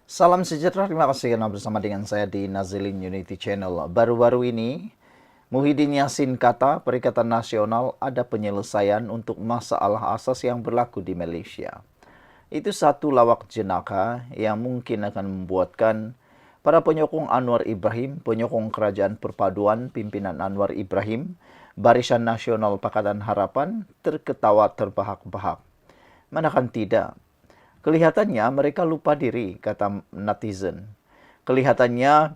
Salam sejahtera, terima kasih karena bersama dengan saya di Nazilin Unity Channel. Baru-baru ini, Muhyiddin Yassin kata Perikatan Nasional ada penyelesaian untuk masalah asas yang berlaku di Malaysia. Itu satu lawak jenaka yang mungkin akan membuatkan para penyokong Anwar Ibrahim, penyokong Kerajaan Perpaduan pimpinan Anwar Ibrahim, Barisan Nasional Pakatan Harapan terketawa terbahak-bahak. Manakan tidak? Kelihatannya mereka lupa diri, kata netizen. Kelihatannya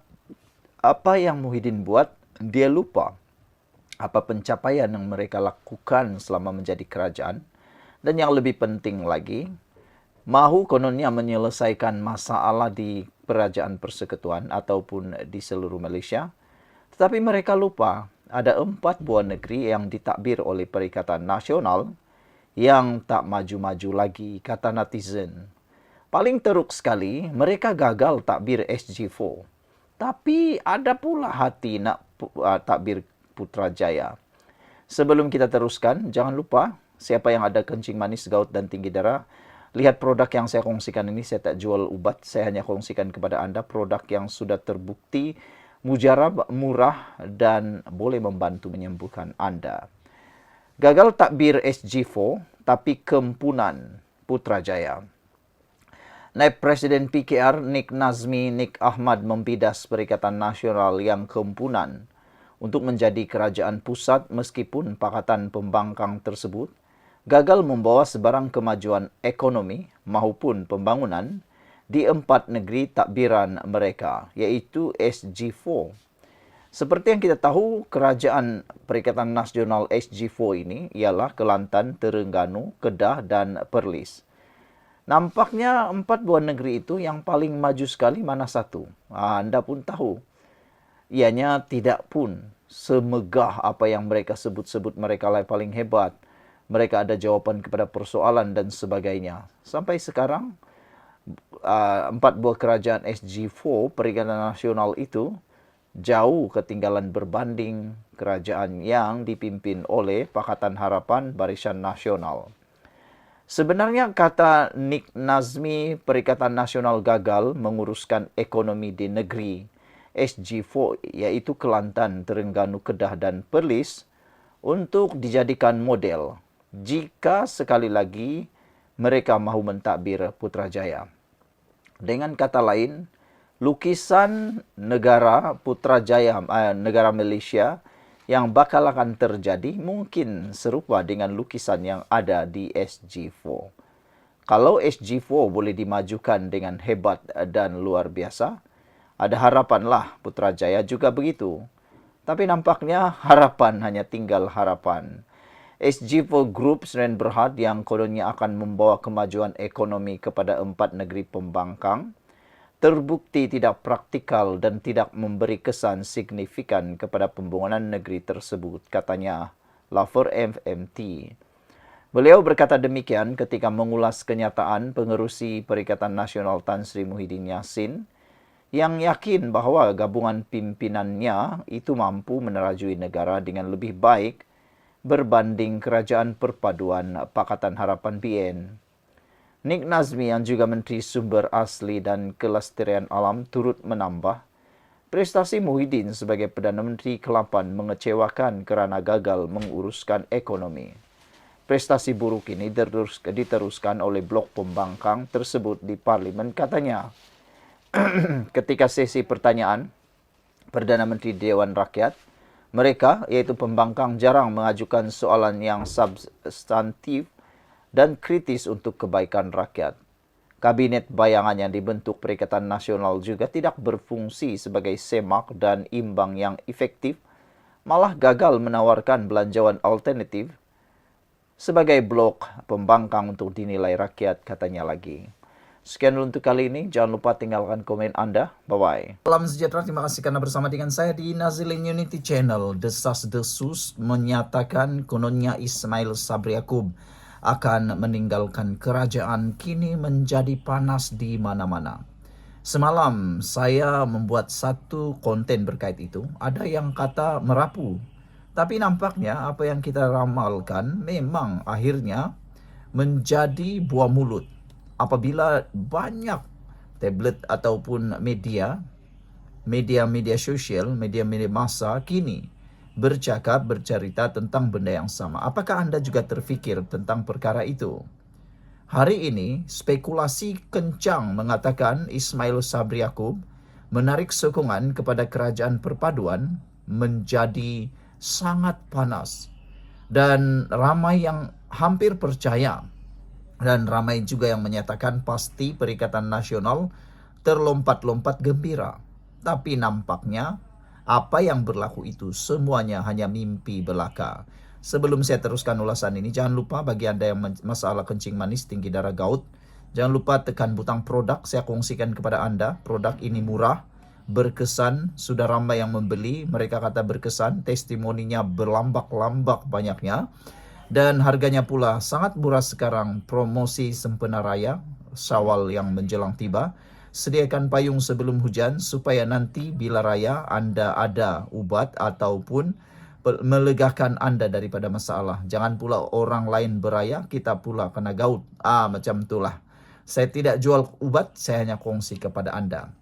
apa yang Muhyiddin buat, dia lupa. Apa pencapaian yang mereka lakukan selama menjadi kerajaan. Dan yang lebih penting lagi, mahu kononnya menyelesaikan masalah di kerajaan persekutuan ataupun di seluruh Malaysia. Tetapi mereka lupa ada 4 buah negeri yang ditakbir oleh Perikatan Nasional yang tak maju-maju lagi, kata netizen. Paling teruk sekali, mereka gagal takbir SG4. Tapi ada pula hati nak takbir Putrajaya. Sebelum kita teruskan, jangan lupa siapa yang ada kencing manis, gout dan tinggi darah, lihat produk yang saya kongsikan ini. Saya tak jual ubat, saya hanya kongsikan kepada Anda produk yang sudah terbukti mujarab, murah dan boleh membantu menyembuhkan Anda. Gagal takbir SG4, tapi kempunan Putrajaya. Naib Presiden PKR Nik Nazmi Nik Ahmad membidas Perikatan Nasional yang kempunan untuk menjadi kerajaan pusat meskipun Pakatan Pembangkang tersebut gagal membawa sebarang kemajuan ekonomi maupun pembangunan di 4 negeri takbiran mereka, iaitu SG4. Seperti yang kita tahu, kerajaan Perikatan Nasional SG4 ini ialah Kelantan, Terengganu, Kedah dan Perlis. Nampaknya 4 buah negeri itu yang paling maju sekali mana satu? Anda pun tahu. Ianya tidak pun semegah apa yang mereka sebut-sebut mereka lah paling hebat. Mereka ada jawapan kepada persoalan dan sebagainya. Sampai sekarang, 4 buah kerajaan SG4, Perikatan Nasional itu, jauh ketinggalan berbanding kerajaan yang dipimpin oleh Pakatan Harapan Barisan Nasional. Sebenarnya kata Nik Nazmi, Perikatan Nasional gagal menguruskan ekonomi di negeri SG4, iaitu Kelantan, Terengganu, Kedah dan Perlis, untuk dijadikan model jika sekali lagi mereka mahu mentadbir Putrajaya. Dengan kata lain, lukisan negara Putrajaya, negara Malaysia yang bakal akan terjadi mungkin serupa dengan lukisan yang ada di SG4. Kalau SG4 boleh dimajukan dengan hebat dan luar biasa, ada harapanlah Putrajaya juga begitu. Tapi nampaknya harapan hanya tinggal harapan. SG4 Group Sdn Bhd yang kononnya akan membawa kemajuan ekonomi kepada 4 negeri pembangkang, terbukti tidak praktikal dan tidak memberi kesan signifikan kepada pembangunan negeri tersebut, katanya Lafer FMT. Beliau berkata demikian ketika mengulas kenyataan pengerusi Perikatan Nasional Tan Sri Muhyiddin Yassin yang yakin bahawa gabungan pimpinannya itu mampu menerajui negara dengan lebih baik berbanding Kerajaan Perpaduan Pakatan Harapan BN. Nik Nazmi yang juga Menteri Sumber Asli dan Kelestarian Alam turut menambah, prestasi Muhyiddin sebagai Perdana Menteri ke-8 mengecewakan kerana gagal menguruskan ekonomi. Prestasi buruk ini diteruskan oleh blok pembangkang tersebut di Parlimen, katanya. Ketika sesi pertanyaan Perdana Menteri Dewan Rakyat, mereka, iaitu pembangkang, jarang mengajukan soalan yang substantif dan kritis untuk kebaikan rakyat. Kabinet bayangan yang dibentuk Perikatan Nasional juga tidak berfungsi sebagai semak dan imbang yang efektif, malah gagal menawarkan belanjawan alternatif sebagai blok pembangkang untuk dinilai rakyat, katanya lagi. Sekian dulu untuk kali ini. Jangan lupa tinggalkan komen Anda. Bye-bye. Salam sejahtera. Terima kasih karena bersama dengan saya di Nazilin Unity Channel. Desas-desus menyatakan kononnya Ismail Sabri Yaakob akan meninggalkan kerajaan kini menjadi panas di mana-mana. Semalam saya membuat satu konten berkait itu. Ada yang kata merapu. Tapi nampaknya apa yang kita ramalkan memang akhirnya menjadi buah mulut. Apabila banyak tablet ataupun media sosial, media massa kini bercerita tentang benda yang sama. Apakah Anda juga terfikir tentang perkara itu? Hari ini, spekulasi kencang mengatakan Ismail Sabri Yaakob menarik sokongan kepada kerajaan perpaduan menjadi sangat panas. Dan ramai yang hampir percaya dan ramai juga yang menyatakan pasti Perikatan Nasional terlompat-lompat gembira. Tapi nampaknya apa yang berlaku itu semuanya hanya mimpi belaka. Sebelum saya teruskan ulasan ini, jangan lupa bagi Anda yang masalah kencing manis, tinggi darah, gout, jangan lupa tekan butang produk. Saya kongsikan kepada Anda, produk ini murah, berkesan, sudah ramai yang membeli. Mereka kata berkesan, testimoninya berlambak-lambak banyaknya. Dan harganya pula sangat murah sekarang, promosi sempena raya, Syawal yang menjelang tiba. Sediakan payung sebelum hujan supaya nanti bila raya Anda ada ubat ataupun melegakan Anda daripada masalah. Jangan pula orang lain beraya, kita pula kena gaut. Macam itulah. Saya tidak jual ubat, saya hanya kongsi kepada Anda.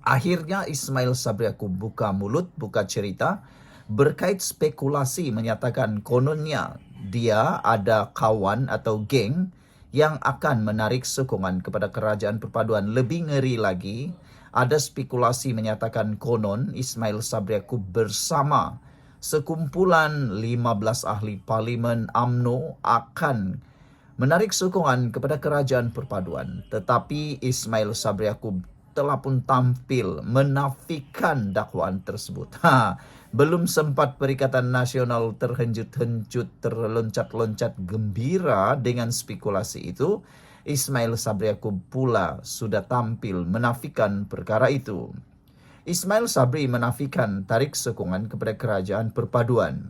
Akhirnya Ismail Sabri Yaakob buka mulut, buka cerita, berkait spekulasi menyatakan kononnya dia ada kawan atau geng yang akan menarik sokongan kepada kerajaan perpaduan. Lebih ngeri lagi, ada spekulasi menyatakan konon Ismail Sabri Yaakob bersama sekumpulan 15 ahli parlimen UMNO akan menarik sokongan kepada kerajaan perpaduan. Tetapi Ismail Sabri Yaakob telah pun tampil menafikan dakwaan tersebut. Belum sempat Perikatan Nasional terhenjut-henjut, terloncat-loncat gembira dengan spekulasi itu, Ismail Sabri Yaakob pula sudah tampil menafikan perkara itu. Ismail Sabri menafikan tarik sokongan kepada kerajaan perpaduan.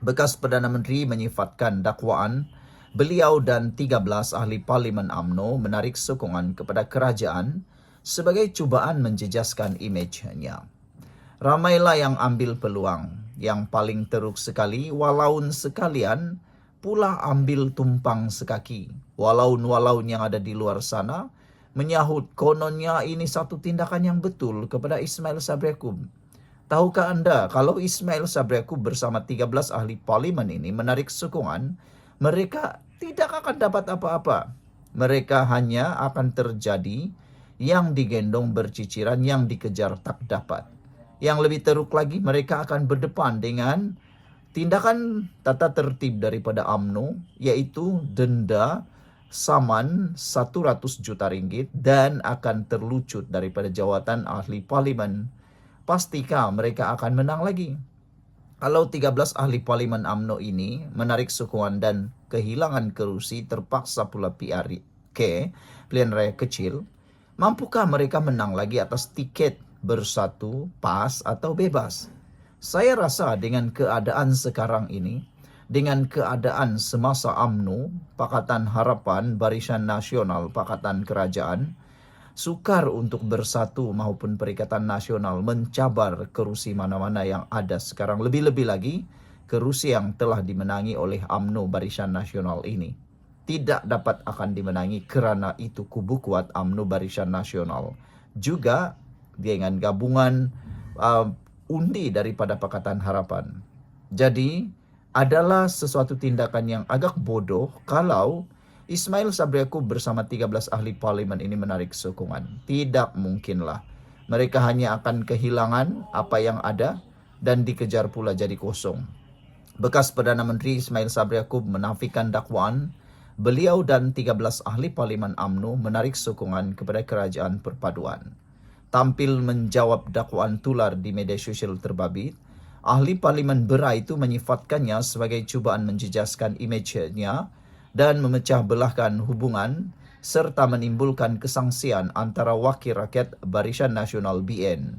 Bekas Perdana Menteri menyifatkan dakwaan beliau dan 13 ahli parlimen UMNO menarik sokongan kepada kerajaan sebagai cubaan menjejaskan imejnya. Ramailah yang ambil peluang. Yang paling teruk sekali, walaun sekalian pula ambil tumpang sekaki. Walaun yang ada di luar sana menyahut kononnya ini satu tindakan yang betul kepada Ismail Sabri Yaakob. Tahukah Anda kalau Ismail Sabri Yaakob bersama 13 ahli parlimen ini menarik sokongan, mereka tidak akan dapat apa-apa. Mereka hanya akan terjadi yang digendong berciciran, yang dikejar tak dapat. Yang lebih teruk lagi, mereka akan berdepan dengan tindakan tata tertib daripada UMNO, yaitu denda saman 100 juta ringgit dan akan terlucut daripada jawatan ahli parlimen. Pastikah mereka akan menang lagi? Kalau 13 ahli parlimen UMNO ini menarik sokongan dan kehilangan kerusi, terpaksa pula PRK, pilihan raya kecil, mampukah mereka menang lagi atas tiket bersatu, PAS atau bebas? Saya rasa dengan keadaan sekarang ini, dengan keadaan semasa UMNO, Pakatan Harapan, Barisan Nasional, Pakatan Kerajaan, sukar untuk bersatu maupun Perikatan Nasional mencabar kerusi mana-mana yang ada sekarang. Lebih-lebih lagi, kerusi yang telah dimenangi oleh UMNO Barisan Nasional ini tidak dapat akan dimenangi kerana itu kubu kuat UMNO Barisan Nasional. Juga dengan gabungan undi daripada Pakatan Harapan. Jadi, adalah sesuatu tindakan yang agak bodoh kalau Ismail Sabri Yaakob bersama 13 ahli parlimen ini menarik sokongan. Tidak mungkinlah. Mereka hanya akan kehilangan apa yang ada dan dikejar pula jadi kosong. Bekas Perdana Menteri Ismail Sabri Yaakob menafikan dakwaan beliau dan 13 ahli parlimen UMNO menarik sokongan kepada kerajaan perpaduan. Tampil menjawab dakwaan tular di media sosial terbabit, ahli parlimen Berai itu menyifatkannya sebagai cubaan menjejaskan imejnya dan memecah belahkan hubungan serta menimbulkan kesangsian antara Wakil Rakyat Barisan Nasional BN.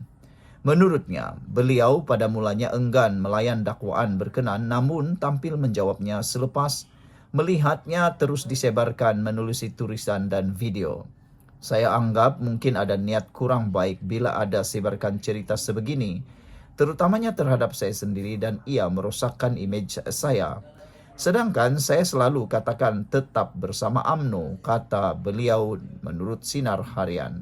Menurutnya, beliau pada mulanya enggan melayan dakwaan berkenan namun tampil menjawabnya selepas melihatnya terus disebarkan menelusi tulisan dan video. Saya anggap mungkin ada niat kurang baik bila ada sebarkan cerita sebegini, terutamanya terhadap saya sendiri dan ia merosakkan imej saya. Sedangkan saya selalu katakan tetap bersama UMNO, kata beliau menurut Sinar Harian.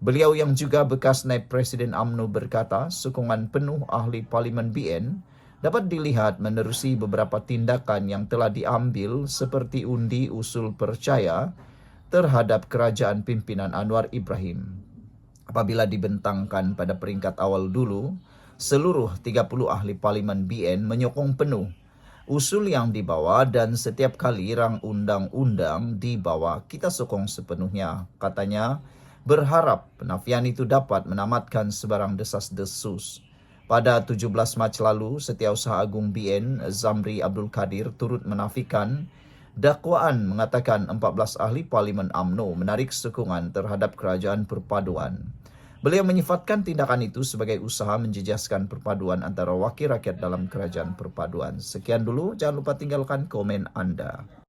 Beliau yang juga bekas naib Presiden UMNO berkata sokongan penuh ahli Parlimen BN dapat dilihat menerusi beberapa tindakan yang telah diambil seperti undi usul percaya terhadap kerajaan pimpinan Anwar Ibrahim. Apabila dibentangkan pada peringkat awal dulu, seluruh 30 ahli Parlimen BN menyokong penuh usul yang dibawa dan setiap kali rang undang-undang dibawa kita sokong sepenuhnya. Katanya berharap penafian itu dapat menamatkan sebarang desas-desus. Pada 17 Mac lalu, Setiausaha Agung BN Zamri Abdul Kadir turut menafikan dakwaan mengatakan 14 ahli Parlimen UMNO menarik sokongan terhadap kerajaan perpaduan. Beliau menyifatkan tindakan itu sebagai usaha menjejaskan perpaduan antara wakil rakyat dalam kerajaan perpaduan. Sekian dulu, jangan lupa tinggalkan komen Anda.